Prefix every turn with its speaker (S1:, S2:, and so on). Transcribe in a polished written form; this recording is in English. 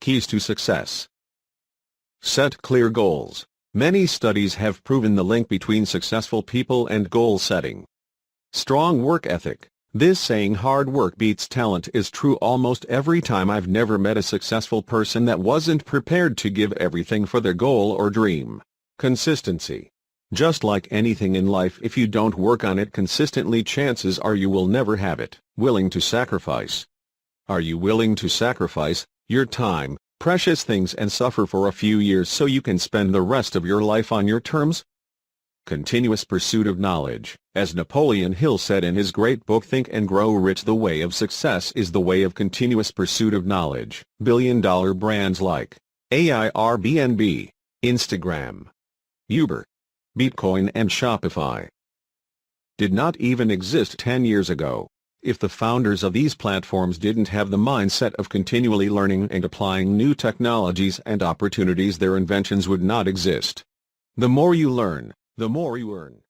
S1: Keys to Success. Set clear goals. Many studies have proven the link between successful people and goal setting. Strong work ethic. This saying hard work beats talent is true almost every time. I've never met a successful person that wasn't prepared to give everything for their goal or dream. Consistency. Just like anything in life, if you don't work on it consistently, chances are you will never have it. Willing to sacrifice. Are you willing to sacrifice your time, precious things, and suffer for a few years so you can spend the rest of your life on your terms? Continuous pursuit of knowledge. As Napoleon Hill said in his great book Think and Grow Rich, the way of success is the way of continuous pursuit of knowledge. Billion-dollar brands like Airbnb, Instagram, Uber, Bitcoin, and Shopify did not even exist 10 years ago. If the founders of these platforms didn't have the mindset of continually learning and applying new technologies and opportunities, their inventions would not exist. The more you learn, the more you earn.